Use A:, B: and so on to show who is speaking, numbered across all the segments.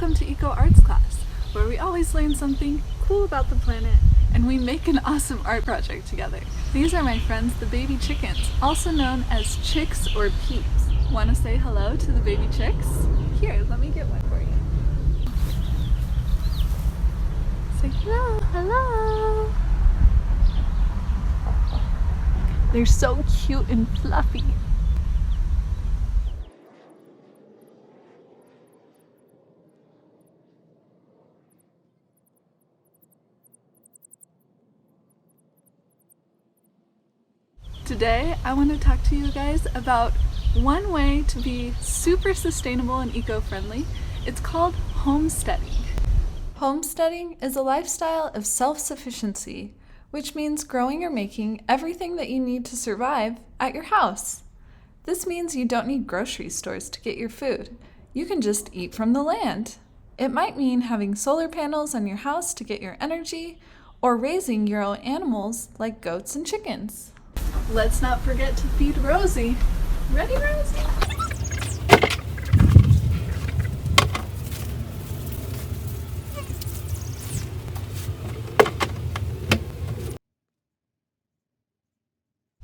A: Welcome to EcoArts class, where we always learn something cool about the planet and we make an awesome art project together. These are my friends, the baby chickens, also known as chicks or peeps. Want to say hello to the baby chicks? Here, let me get one for you. Say hello, hello! They're so cute and fluffy. Today, I want to talk to you guys about one way to be super sustainable and eco-friendly. It's called homesteading. Homesteading is a lifestyle of self-sufficiency, which means growing or making everything that you need to survive at your house. This means you don't need grocery stores to get your food. You can just eat from the land. It might mean having solar panels on your house to get your energy, or raising your own animals like goats and chickens. Let's not forget to feed Rosie. Ready, Rosie?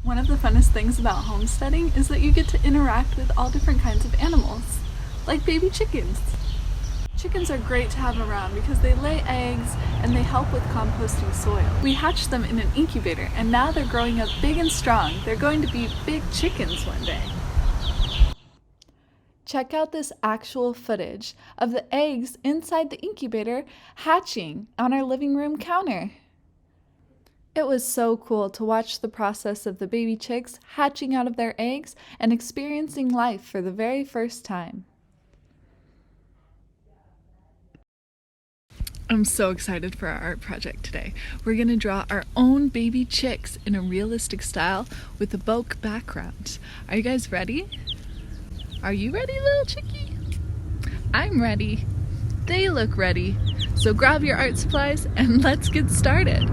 A: One of the funnest things about homesteading is that you get to interact with all different kinds of animals, like baby chickens. Chickens are great to have around because they lay eggs and they help with composting soil. We hatched them in an incubator and now they're growing up big and strong. They're going to be big chickens one day. Check out this actual footage of the eggs inside the incubator hatching on our living room counter. It was so cool to watch the process of the baby chicks hatching out of their eggs and experiencing life for the very first time. I'm so excited for our art project today. We're going to draw our own baby chicks in a realistic style with a bokeh background. Are you guys ready? Are you ready, little chickie? I'm ready. They look ready. So grab your art supplies and let's get started.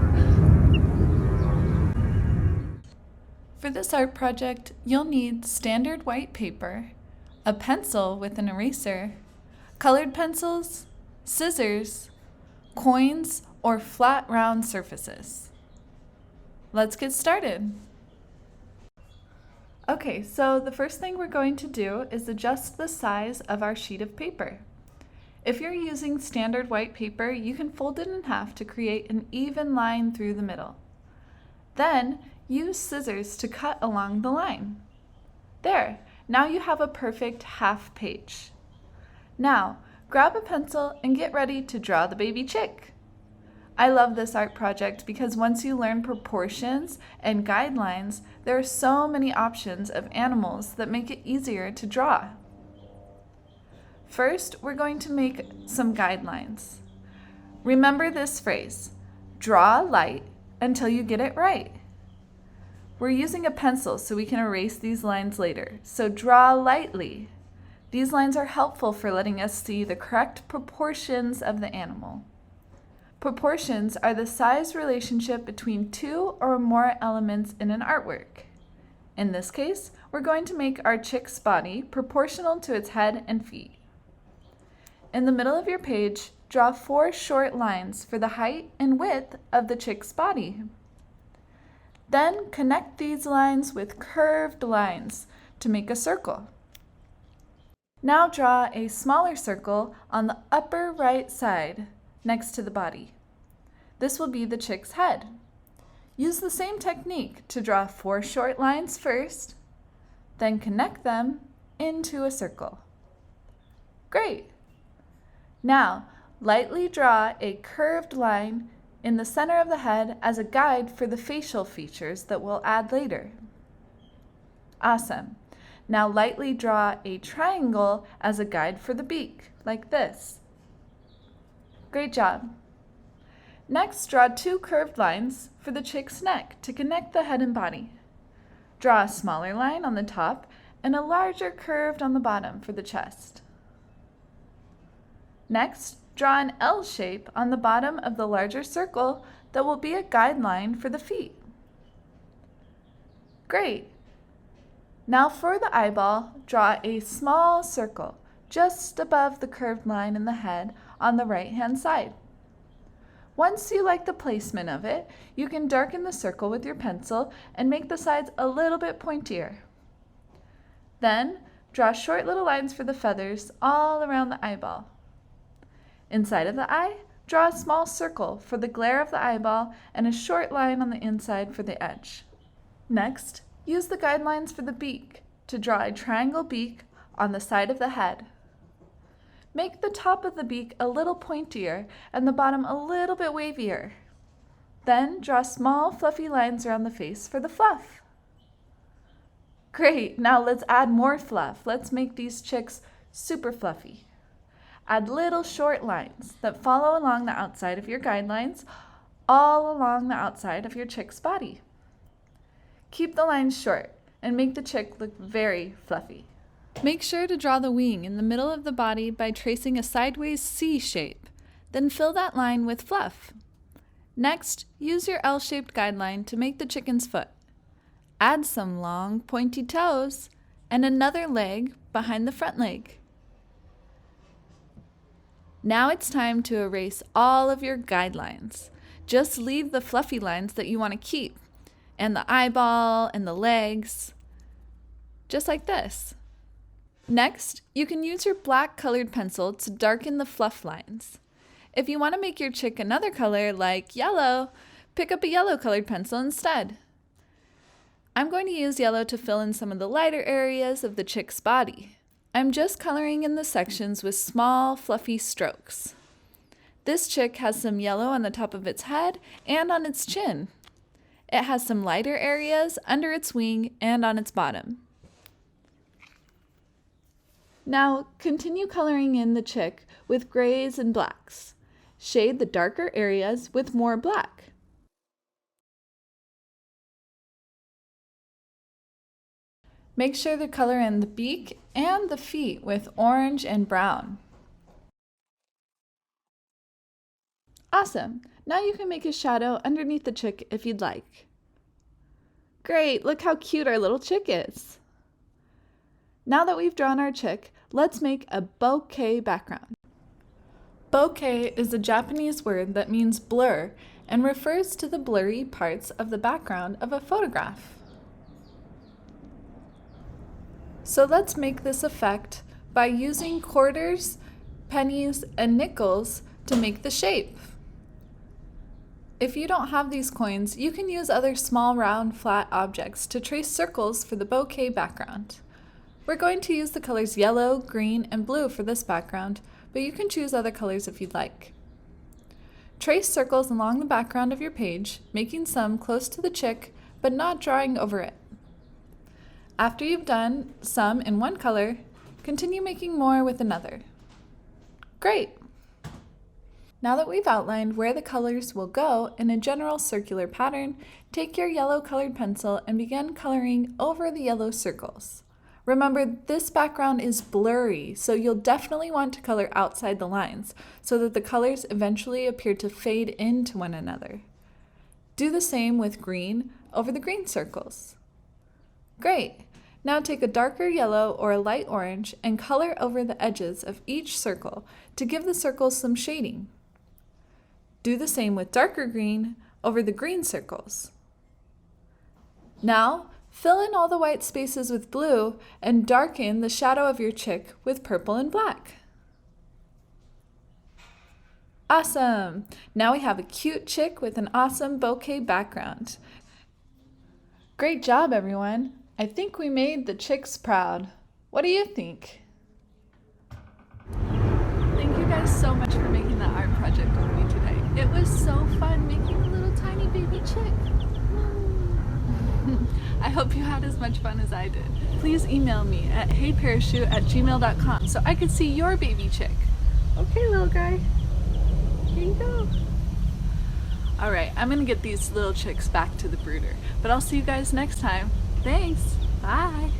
A: For this art project, you'll need standard white paper, a pencil with an eraser, colored pencils, scissors, coins, or flat round surfaces. Let's get started. Okay, so the first thing we're going to do is adjust the size of our sheet of paper. If you're using standard white paper, you can fold it in half to create an even line through the middle. Then use scissors to cut along the line. There, now you have a perfect half page. Now, grab a pencil and get ready to draw the baby chick. I love this art project because once you learn proportions and guidelines, there are so many options of animals that make it easier to draw. First, we're going to make some guidelines. Remember this phrase, draw light until you get it right. We're using a pencil so we can erase these lines later, so draw lightly. These lines are helpful for letting us see the correct proportions of the animal. Proportions are the size relationship between two or more elements in an artwork. In this case, we're going to make our chick's body proportional to its head and feet. In the middle of your page, draw 4 short lines for the height and width of the chick's body. Then connect these lines with curved lines to make a circle. Now draw a smaller circle on the upper right side next to the body. This will be the chick's head. Use the same technique to draw 4 short lines first, then connect them into a circle. Great! Now, lightly draw a curved line in the center of the head as a guide for the facial features that we'll add later. Awesome! Now lightly draw a triangle as a guide for the beak, like this. Great job! Next, draw 2 curved lines for the chick's neck to connect the head and body. Draw a smaller line on the top and a larger curved on the bottom for the chest. Next, draw an L shape on the bottom of the larger circle that will be a guideline for the feet. Great! Now for the eyeball, draw a small circle just above the curved line in the head on the right-hand side. Once you like the placement of it, you can darken the circle with your pencil and make the sides a little bit pointier. Then, draw short little lines for the feathers all around the eyeball. Inside of the eye, draw a small circle for the glare of the eyeball and a short line on the inside for the edge. Next, use the guidelines for the beak to draw a triangle beak on the side of the head. Make the top of the beak a little pointier and the bottom a little bit wavier. Then draw small fluffy lines around the face for the fluff. Great, now let's add more fluff. Let's make these chicks super fluffy. Add little short lines that follow along the outside of your guidelines, all along the outside of your chick's body. Keep the lines short and make the chick look very fluffy. Make sure to draw the wing in the middle of the body by tracing a sideways C shape. Then fill that line with fluff. Next, use your L-shaped guideline to make the chicken's foot. Add some long, pointy toes and another leg behind the front leg. Now it's time to erase all of your guidelines. Just leave the fluffy lines that you want to keep, and the eyeball and the legs, just like this. Next, you can use your black colored pencil to darken the fluff lines. If you want to make your chick another color, like yellow, pick up a yellow colored pencil instead. I'm going to use yellow to fill in some of the lighter areas of the chick's body. I'm just coloring in the sections with small, fluffy strokes. This chick has some yellow on the top of its head and on its chin. It has some lighter areas under its wing and on its bottom. Now, continue coloring in the chick with grays and blacks. Shade the darker areas with more black. Make sure to color in the beak and the feet with orange and brown. Awesome! Now you can make a shadow underneath the chick if you'd like. Great! Look how cute our little chick is! Now that we've drawn our chick, let's make a bokeh background. Bokeh is a Japanese word that means blur and refers to the blurry parts of the background of a photograph. So let's make this effect by using quarters, pennies, and nickels to make the shape. If you don't have these coins, you can use other small, round, flat objects to trace circles for the bokeh background. We're going to use the colors yellow, green, and blue for this background, but you can choose other colors if you'd like. Trace circles along the background of your page, making some close to the chick, but not drawing over it. After you've done some in one color, continue making more with another. Great! Now that we've outlined where the colors will go in a general circular pattern, take your yellow colored pencil and begin coloring over the yellow circles. Remember, this background is blurry, so you'll definitely want to color outside the lines so that the colors eventually appear to fade into one another. Do the same with green over the green circles. Great! Now take a darker yellow or a light orange and color over the edges of each circle to give the circles some shading. Do the same with darker green over the green circles. Now, fill in all the white spaces with blue and darken the shadow of your chick with purple and black. Awesome! Now we have a cute chick with an awesome bokeh background. Great job, everyone! I think we made the chicks proud. What do you think? Thank you guys so much for making that art project with me today. It was so fun making a little tiny baby chick. I hope you had as much fun as I did. Please email me at heyparachute@gmail.com so I could see your baby chick. Okay, little guy. Here you go. Alright, I'm gonna get these little chicks back to the brooder, but I'll see you guys next time. Thanks. Bye.